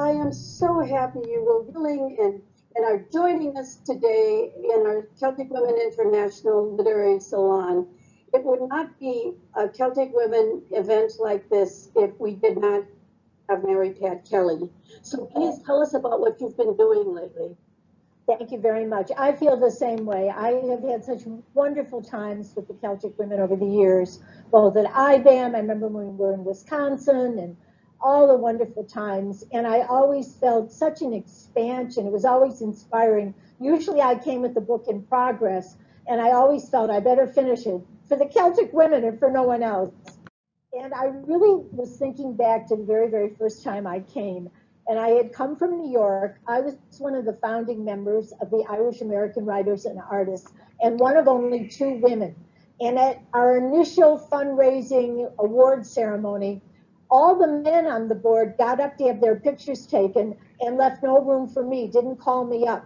I am so happy you were willing and are joining us today in our Celtic Women International Literary Salon. It would not be a Celtic Women event like this if we did not have Mary Pat Kelly. So please tell us about what you've been doing lately. Thank you very much. I feel the same way. I have had such wonderful times with the Celtic women over the years, both at iBAM, I remember when we were in Wisconsin, and all the wonderful times. And I always felt such an expansion. It was always inspiring. Usually I came with the book in progress, and I always felt I better finish it for the Celtic women and for no one else. And I really was thinking back to the very, very first time I came. And I had come from New York. I was one of the founding members of the Irish American Writers and Artists, and one of only two women. And at our initial fundraising award ceremony, all the men on the board got up to have their pictures taken and left no room for me, didn't call me up.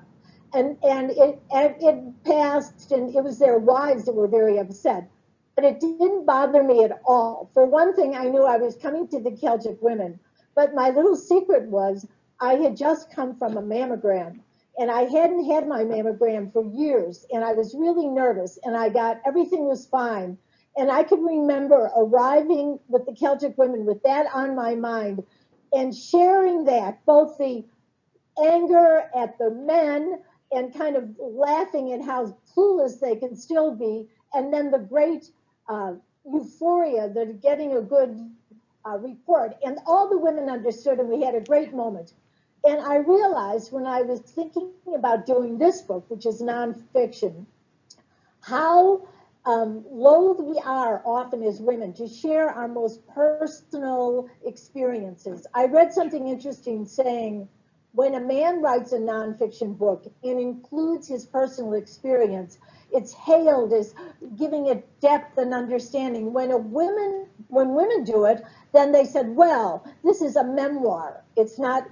And it passed, and it was their wives that were very upset. But it didn't bother me at all. For one thing, I knew I was coming to the Celtic women. But my little secret was I had just come from a mammogram, and I hadn't had my mammogram for years, and I was really nervous, and everything was fine. And I could remember arriving with the Celtic women with that on my mind and sharing that, both the anger at the men and kind of laughing at how clueless they can still be, and then the great euphoria that getting a good report. And all the women understood, and we had a great moment. And I realized when I was thinking about doing this book, which is nonfiction, how loath we are often as women to share our most personal experiences. I read something interesting saying, when a man writes a nonfiction book and includes his personal experience, it's hailed as giving it depth and understanding. When women do it, then they said, well, this is a memoir. It's not,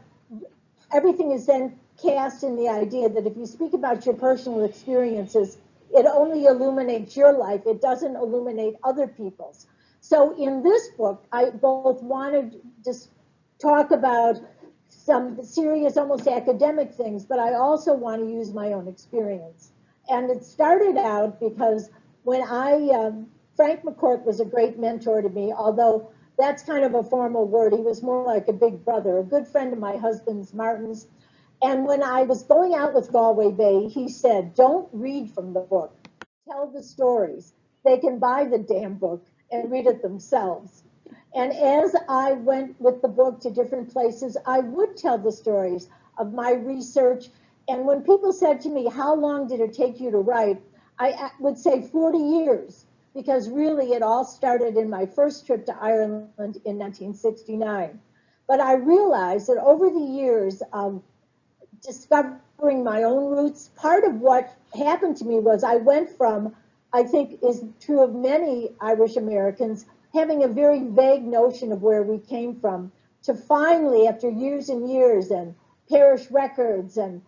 everything is then cast in the idea that if you speak about your personal experiences, it only illuminates your life. It doesn't illuminate other people's. So in this book, I both wanted to talk about some serious, almost academic things, but I also want to use my own experience. And it started out because when Frank McCourt was a great mentor to me, although that's kind of a formal word. He was more like a big brother, a good friend of my husband's, Martin's. And when I was going out with Galway Bay, he said, don't read from the book, tell the stories. They can buy the damn book and read it themselves. And as I went with the book to different places, I would tell the stories of my research. And when people said to me, how long did it take you to write? I would say 40 years, because really it all started in my first trip to Ireland in 1969. But I realized that over the years of discovering my own roots, part of what happened to me was I went from, I think is true of many Irish Americans, having a very vague notion of where we came from, to finally, after years and years and parish records and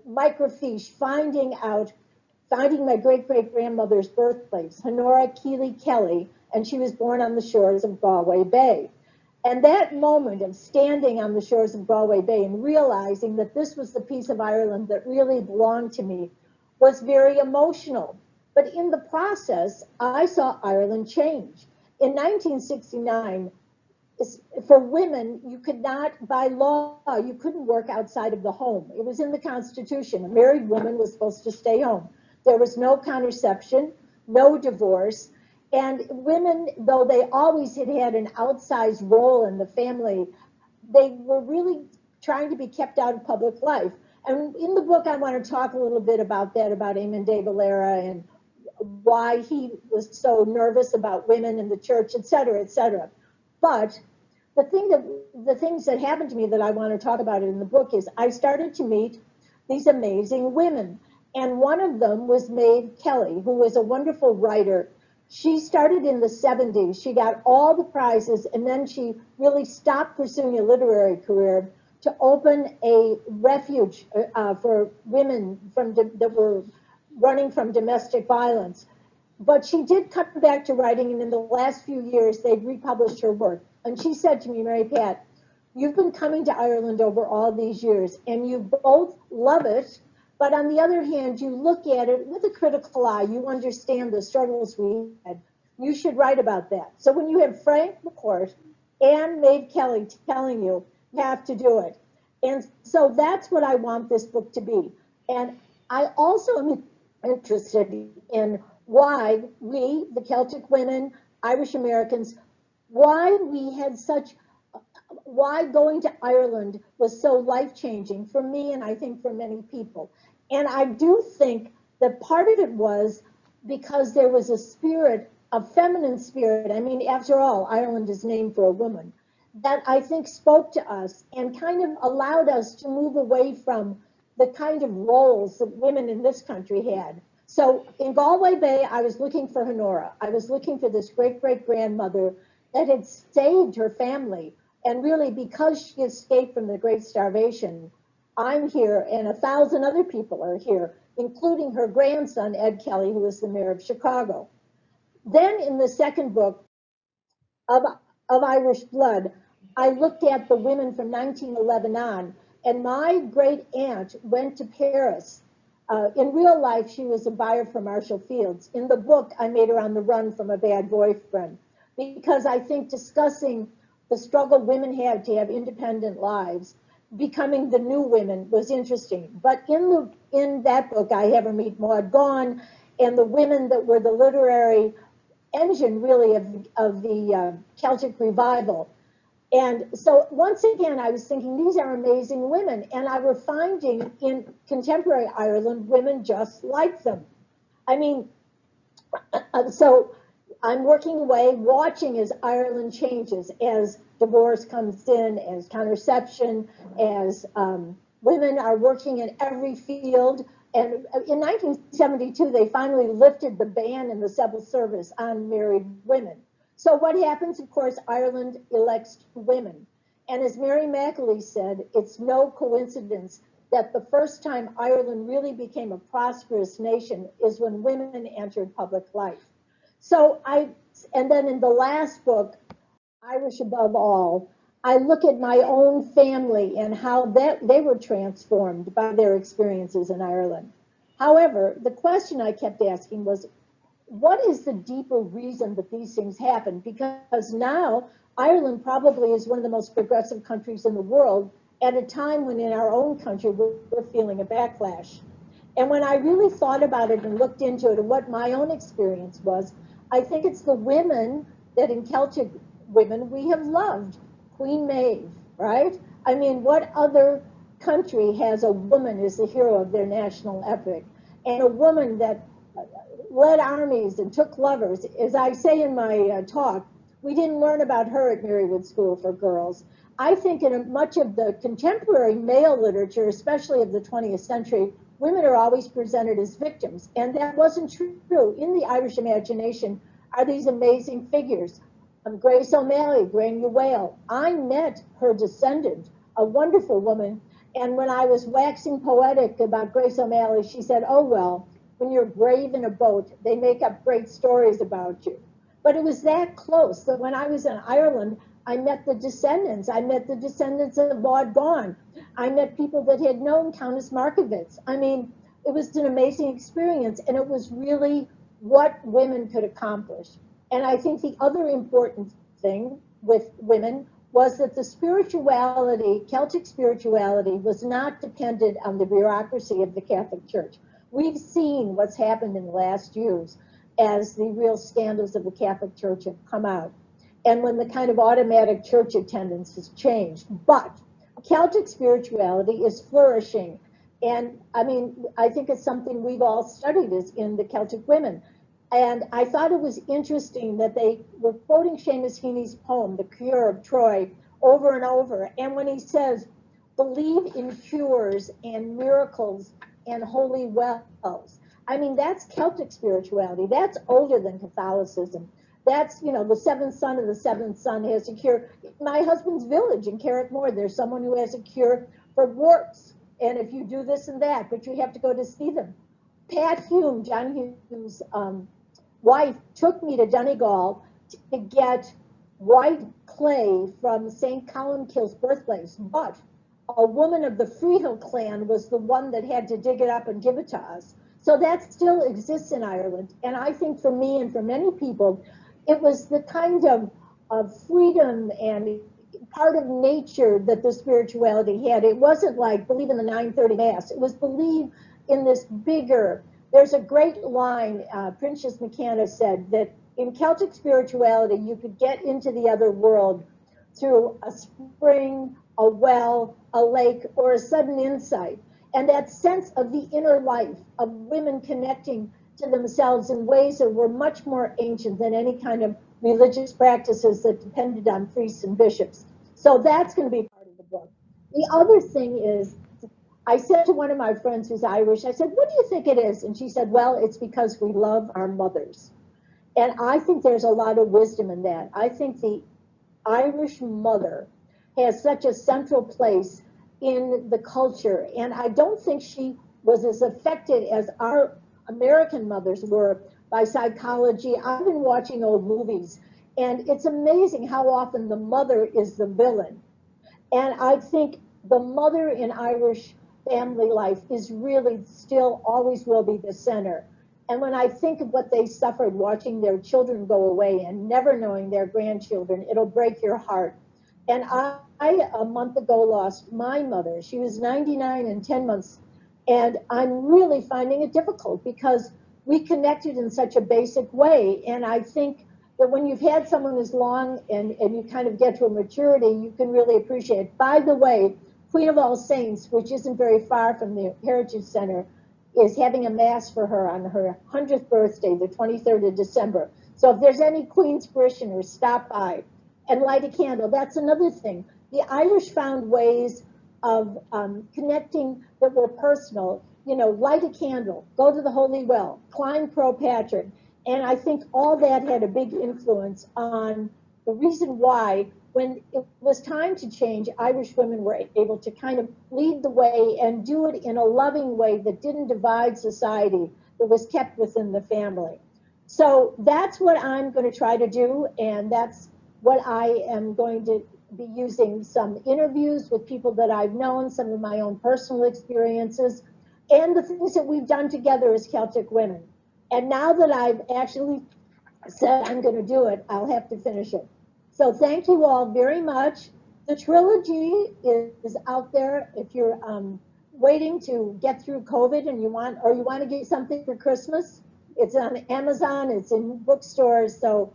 microfiche, finding my great-great-grandmother's birthplace, Honora Keeley Kelly, and she was born on the shores of Galway Bay. And that moment of standing on the shores of Galway Bay and realizing that this was the piece of Ireland that really belonged to me was very emotional. But in the process, I saw Ireland change. In 1969, for women, you could not, by law, you couldn't work outside of the home. It was in the Constitution. A married woman was supposed to stay home. There was no contraception, no divorce. And women, though they always had had an outsized role in the family, they were really trying to be kept out of public life. And in the book, I want to talk a little bit about that, about Eamon de Valera and why he was so nervous about women in the church, et cetera, et cetera. But the things that happened to me that I want to talk about in the book is I started to meet these amazing women. And one of them was Maeve Kelly, who was a wonderful writer. She started in the 70s. She got all the prizes, and then she really stopped pursuing a literary career to open a refuge for women that were running from domestic violence. But she did come back to writing, and in the last few years, they'd republished her work. And she said to me, Mary Pat, you've been coming to Ireland over all these years, and you both love it, but on the other hand, you look at it with a critical eye. You understand the struggles we had. You should write about that. So when you have Frank McCourt and Maeve Kelly telling you have to do it, and so that's what I want this book to be. And I also am interested in why we, the Celtic women, Irish Americans, why we had such, why going to Ireland was so life changing for me and I think for many people. And I do think that part of it was because there was a spirit, a feminine spirit. I mean, after all, Ireland is named for a woman that I think spoke to us and kind of allowed us to move away from the kind of roles that women in this country had. So in Galway Bay, I was looking for Honora. I was looking for this great great grandmother that had saved her family. And really, because she escaped from the Great Starvation, I'm here, and 1,000 other people are here, including her grandson, Ed Kelly, who was the mayor of Chicago. Then in the second book, of, of Irish blood, I looked at the women from 1911 on, and my great aunt went to Paris. In real life, she was a buyer for Marshall Fields. In the book, I made her on the run from a bad boyfriend because I think discussing the struggle women had to have independent lives, becoming the new women, was interesting. But in that book, I have her meet Maud Gonne and the women that were the literary engine really of the Celtic revival. And so once again, I was thinking, these are amazing women. And I were finding in contemporary Ireland, women just like them. I mean, so I'm working away, watching as Ireland changes, as divorce comes in, as contraception, as women are working in every field. And in 1972, they finally lifted the ban in the civil service on married women. So what happens, of course, Ireland elects women. And as Mary McAlee said, it's no coincidence that the first time Ireland really became a prosperous nation is when women entered public life. And then in the last book, Irish Above All, I look at my own family and how they were transformed by their experiences in Ireland. However, the question I kept asking was, what is the deeper reason that these things happen? Because now Ireland probably is one of the most progressive countries in the world at a time when in our own country we're feeling a backlash. And when I really thought about it and looked into it and what my own experience was, I think it's the women that in Celtic women we have loved. Queen Maeve, right? I mean, what other country has a woman as the hero of their national epic? And a woman that led armies and took lovers. As I say in my talk, we didn't learn about her at Marywood School for Girls. I think in much of the contemporary male literature, especially of the 20th century, women are always presented as victims. And that wasn't true. In the Irish imagination are these amazing figures. Grace O'Malley, Granny Whale. I met her descendant, a wonderful woman. And when I was waxing poetic about Grace O'Malley, she said, oh, well, when you're brave in a boat, they make up great stories about you. But it was that close that when I was in Ireland, I met the descendants. I met the descendants of Maud Gonne. I met people that had known Countess Markievicz. I mean, it was an amazing experience, and it was really what women could accomplish. And I think the other important thing with women was that the spirituality, Celtic spirituality, was not dependent on the bureaucracy of the Catholic Church. We've seen what's happened in the last years as the real scandals of the Catholic Church have come out, and when the kind of automatic church attendance has changed. But Celtic spirituality is flourishing. And I mean, I think it's something we've all studied is in the Celtic women. And I thought it was interesting that they were quoting Seamus Heaney's poem, The Cure of Troy, over and over. And when he says, believe in cures and miracles and holy wells, I mean, that's Celtic spirituality. That's older than Catholicism. That's, you know, the seventh son of the seventh son has a cure. My husband's village in Carrickmore, there's someone who has a cure for warts. And if you do this and that, but you have to go to see them. Pat Hume, John Hume's wife, took me to Donegal to get white clay from St. Columbkille's birthplace, but a woman of the Freehill clan was the one that had to dig it up and give it to us. So that still exists in Ireland. And I think for me and for many people, it was the kind of freedom and part of nature that the spirituality had. It wasn't like believe in the 9:30 mass. It was believe in this bigger. There's a great line Princess McCann said that in Celtic spirituality, you could get into the other world through a spring, a well, a lake, or a sudden insight. And that sense of the inner life of women connecting to themselves in ways that were much more ancient than any kind of religious practices that depended on priests and bishops. So that's going to be part of the book. The other thing is, I said to one of my friends who's Irish, I said, what do you think it is? And she said, well, it's because we love our mothers. And I think there's a lot of wisdom in that. I think the Irish mother has such a central place in the culture. And I don't think she was as affected as our American mothers were by psychology. I've been watching old movies, and it's amazing how often the mother is the villain. And I think the mother in Irish family life is really still always will be the center. And when I think of what they suffered watching their children go away and never knowing their grandchildren, it'll break your heart. And I a month ago lost my mother. She was 99 and 10 months. And I'm really finding it difficult because we connected in such a basic way. And I think that when you've had someone as long and you kind of get to a maturity, you can really appreciate it. By the way, Queen of All Saints, which isn't very far from the Heritage Center, is having a mass for her on her 100th birthday, the 23rd of December. So if there's any Queen's parishioners, stop by and light a candle. That's another thing. The Irish found ways of connecting that were personal. You know, light a candle, go to the Holy Well, climb Croagh Patrick. And I think all that had a big influence on the reason why, when it was time to change, Irish women were able to kind of lead the way and do it in a loving way that didn't divide society, that was kept within the family. So that's what I'm going to try to do, and that's what I am going to be using some interviews with people that I've known, some of my own personal experiences, and the things that we've done together as Celtic women. And now that I've actually said I'm going to do it, I'll have to finish it. So thank you all very much. The trilogy is out there if you're waiting to get through COVID and you want to get something for Christmas. It's on Amazon, it's in bookstores. So,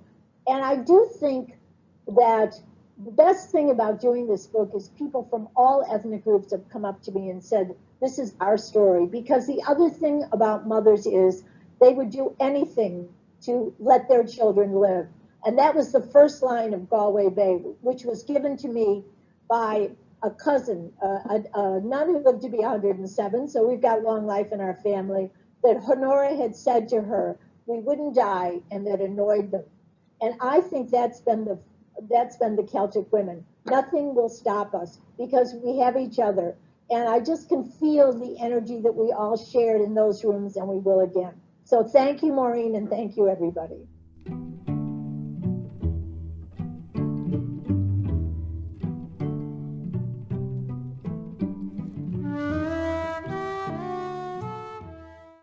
and I do think that the best thing about doing this book is people from all ethnic groups have come up to me and said, this is our story. Because the other thing about mothers is they would do anything to let their children live. And that was the first line of Galway Bay, which was given to me by a cousin, a nun who lived to be 107, so we've got long life in our family, that Honora had said to her, we wouldn't die, and that annoyed them. And I think that's been the Celtic women. Nothing will stop us because we have each other. And I just can feel the energy that we all shared in those rooms, and we will again. So thank you, Maureen, and thank you, everybody.